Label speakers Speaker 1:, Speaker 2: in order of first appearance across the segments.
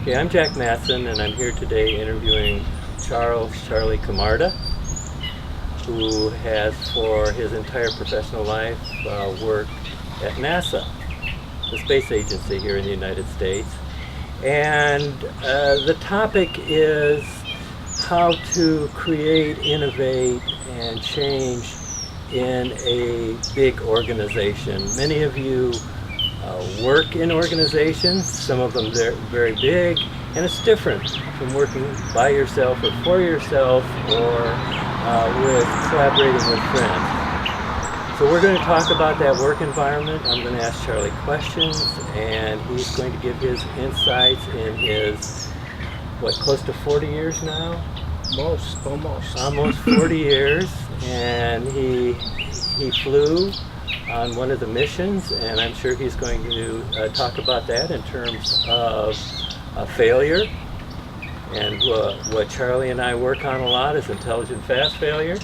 Speaker 1: Okay, I'm Jack Matson, and I'm here today interviewing Charlie Camarda, who has for his entire professional life worked at NASA, the space agency here in the United States. And the topic is how to create, innovate, and change in a big organization. Many of you work in organizations, some of them they're very big, and it's different from working by yourself or for yourself or with collaborating with friends. So we're going to talk about that work environment. I'm going to ask Charlie questions, and he's going to give his insights in his, close to 40 years now? Almost 40 years, and he flew on one of the missions, and I'm sure he's going to talk about that in terms of failure. And what Charlie and I work on a lot is intelligent fast failure.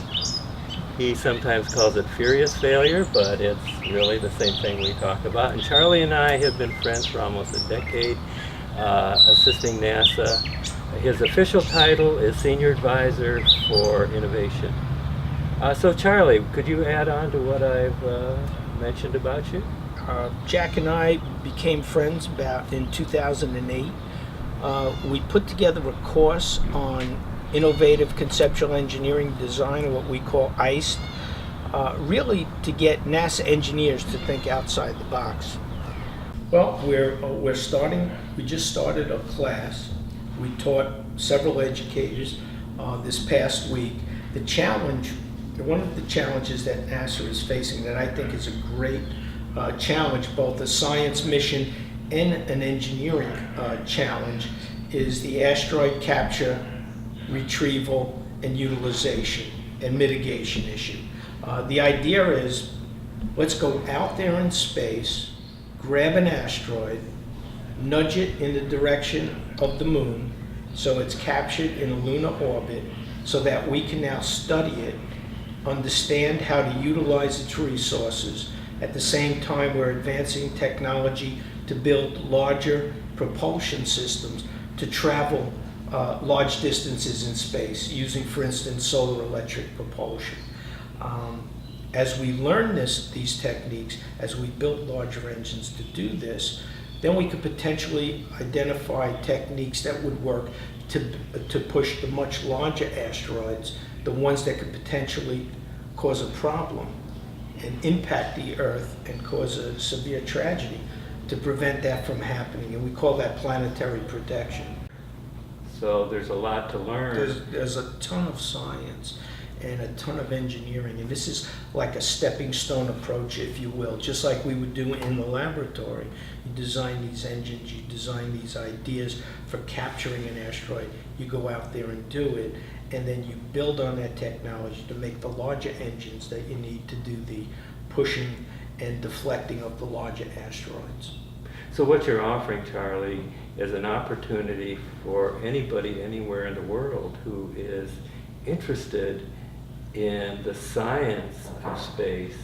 Speaker 1: He sometimes calls it furious failure, but it's really the same thing we talk about. And Charlie and I have been friends for almost a decade, assisting NASA. His official title is Senior Advisor for Innovation. So Charlie, could you add on to what I've mentioned about you?
Speaker 2: Jack and I became friends about in 2008. We put together a course on innovative conceptual engineering design, or what we call ICE, really to get NASA engineers to think outside the box. Well, we just started a class. We taught several educators this past week. One of the challenges that NASA is facing that I think is a great challenge, both a science mission and an engineering challenge, is the asteroid capture, retrieval, and utilization and mitigation issue. The idea is, let's go out there in space, grab an asteroid, nudge it in the direction of the moon so it's captured in a lunar orbit, so that we can now study it, understand how to utilize its resources. At the same time, we're advancing technology to build larger propulsion systems to travel large distances in space, using, for instance, solar electric propulsion. As we learn these techniques, as we build larger engines to do this, then we could potentially identify techniques that would work to push the much larger asteroids, the ones that could potentially cause a problem and impact the Earth and cause a severe tragedy, to prevent that from happening. And we call that planetary protection.
Speaker 1: So there's a lot to learn.
Speaker 2: There's a ton of science and a ton of engineering, and this is like a stepping stone approach, if you will, just like we would do in the laboratory. You design these engines, you design these ideas for capturing an asteroid, you go out there and do it, and then you build on that technology to make the larger engines that you need to do the pushing and deflecting of the larger asteroids.
Speaker 1: So what you're offering, Charlie, is an opportunity for anybody anywhere in the world who is interested in the science of space,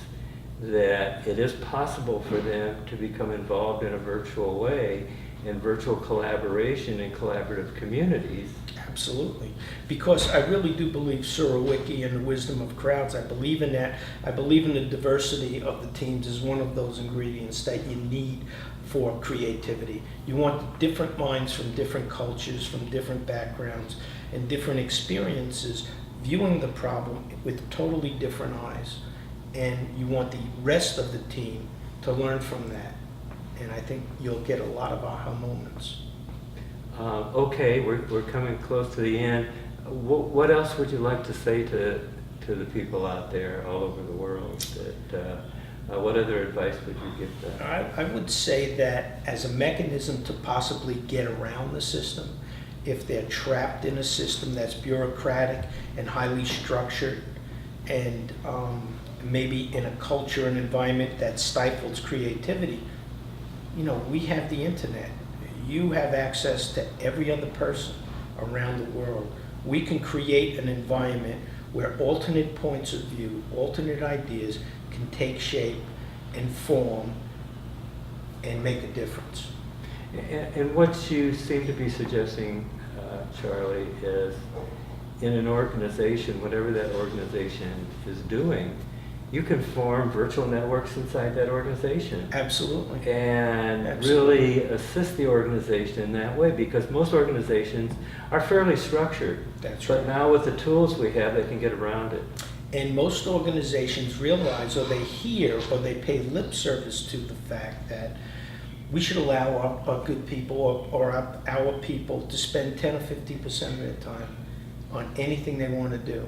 Speaker 1: that it is possible for them to become involved in a virtual way, in virtual collaboration and collaborative communities.
Speaker 2: Absolutely. Because I really do believe Surowiecki and the wisdom of crowds. I believe in that. I believe in the diversity of the teams as one of those ingredients that you need for creativity. You want different minds from different cultures, from different backgrounds, and different experiences viewing the problem with totally different eyes. And you want the rest of the team to learn from that. And I think you'll get a lot of aha moments.
Speaker 1: Okay, we're coming close to the end. What else would you like to say to the people out there all over the world? What other advice would you give them?
Speaker 2: I would say that as a mechanism to possibly get around the system, if they're trapped in a system that's bureaucratic and highly structured, and maybe in a culture and environment that stifles creativity, we have the internet. You have access to every other person around the world. We can create an environment where alternate points of view, alternate ideas can take shape and form and make a difference.
Speaker 1: And what you seem to be suggesting, Charlie, is in an organization, whatever that organization is doing, you can form virtual networks inside that organization.
Speaker 2: Absolutely.
Speaker 1: And
Speaker 2: Absolutely.
Speaker 1: really assist the organization in that way, because most organizations are fairly structured.
Speaker 2: That's
Speaker 1: But
Speaker 2: right.
Speaker 1: now with the tools we have, they can get around it.
Speaker 2: And most organizations realize, or they hear, or they pay lip service to the fact that we should allow our good people or our people to spend 10 or 50% of their time on anything they want to do.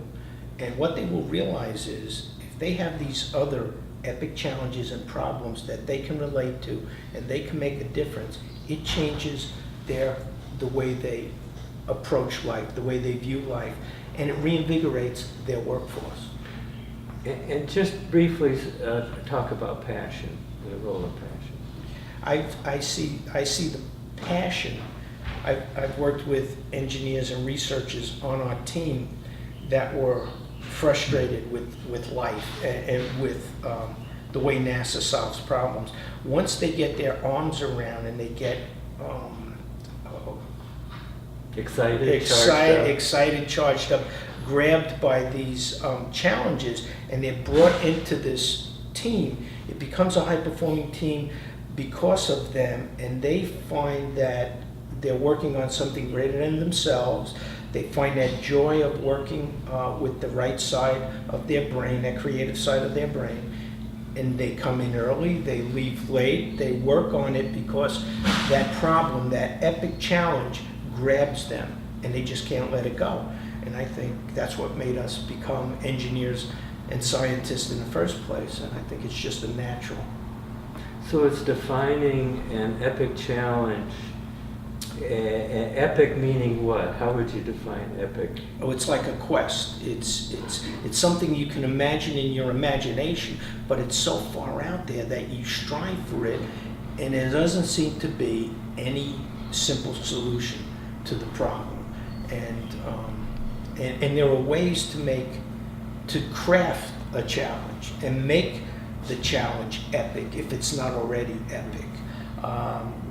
Speaker 2: And what they will realize is if they have these other epic challenges and problems that they can relate to and they can make a difference, it changes the way they approach life, the way they view life, and it reinvigorates their workforce.
Speaker 1: And just briefly talk about passion, the role of passion.
Speaker 2: I see the passion. I've worked with engineers and researchers on our team that were frustrated with life and with the way NASA solves problems. Once they get their arms around and they get excited, charged up, grabbed by these challenges, and they're brought into this team, it becomes a high-performing team because of them, and they find that they're working on something greater than themselves. They find that joy of working with the right side of their brain, that creative side of their brain, and they come in early, they leave late, they work on it because that problem, that epic challenge grabs them, and they just can't let it go. And I think that's what made us become engineers and scientists in the first place, and I think it's just a natural.
Speaker 1: So it's defining an epic challenge. Epic meaning what? How would you define epic?
Speaker 2: Oh, it's like a quest. It's something you can imagine in your imagination, but it's so far out there that you strive for it, and there doesn't seem to be any simple solution to the problem. And there are ways to craft a challenge and make the challenge epic if it's not already epic.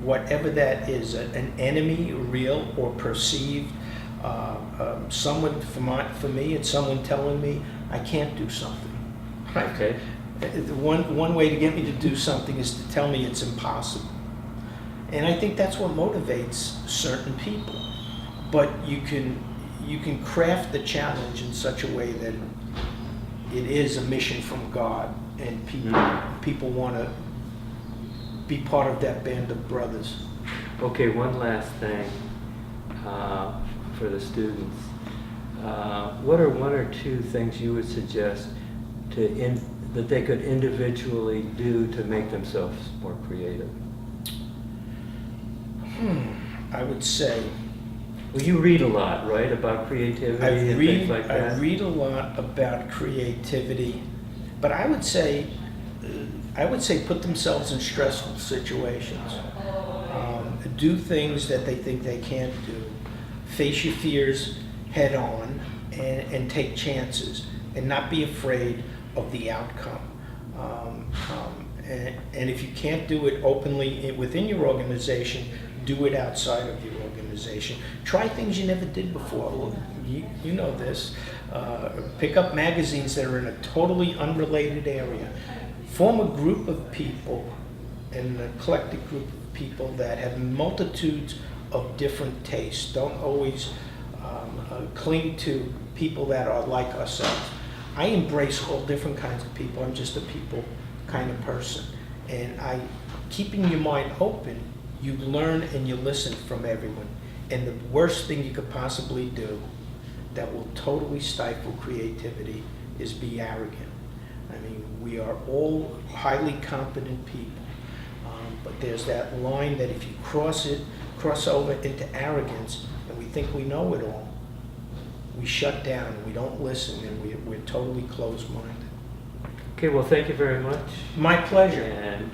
Speaker 2: Whatever that is, an enemy, real or perceived, someone, for me, it's someone telling me I can't do something. Right?
Speaker 1: Okay.
Speaker 2: One way to get me to do something is to tell me it's impossible. And I think that's what motivates certain people. But you can craft the challenge in such a way that it is a mission from God, and people want to be part of that band of brothers.
Speaker 1: Okay, one last thing for the students. What are one or two things you would suggest that they could individually do to make themselves more creative?
Speaker 2: I would say,
Speaker 1: well, you read a lot, right, about creativity and things like that?
Speaker 2: I read a lot about creativity, but I would say put themselves in stressful situations. Do things that they think they can't do. Face your fears head on and take chances and not be afraid of the outcome. And if you can't do it openly within your organization, do it outside of your organization. Try things you never did before. Well, you know this. Pick up magazines that are in a totally unrelated area. Form a group of people, an eclectic group of people that have multitudes of different tastes. Don't always cling to people that are like ourselves. I embrace all different kinds of people. I'm just a people kind of person. And keeping your mind open, you learn and you listen from everyone. And the worst thing you could possibly do that will totally stifle creativity is be arrogant. I mean, we are all highly competent people, but there's that line that if you cross over into arrogance, and we think we know it all, we shut down, we don't listen, and we're totally closed-minded.
Speaker 1: Okay, well, thank you very much.
Speaker 2: My pleasure.
Speaker 1: And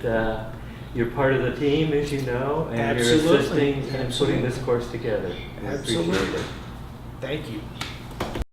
Speaker 1: you're part of the team, as you know, and
Speaker 2: Absolutely.
Speaker 1: you're assisting in putting this course together. We appreciate
Speaker 2: Absolutely.
Speaker 1: it.
Speaker 2: Thank you.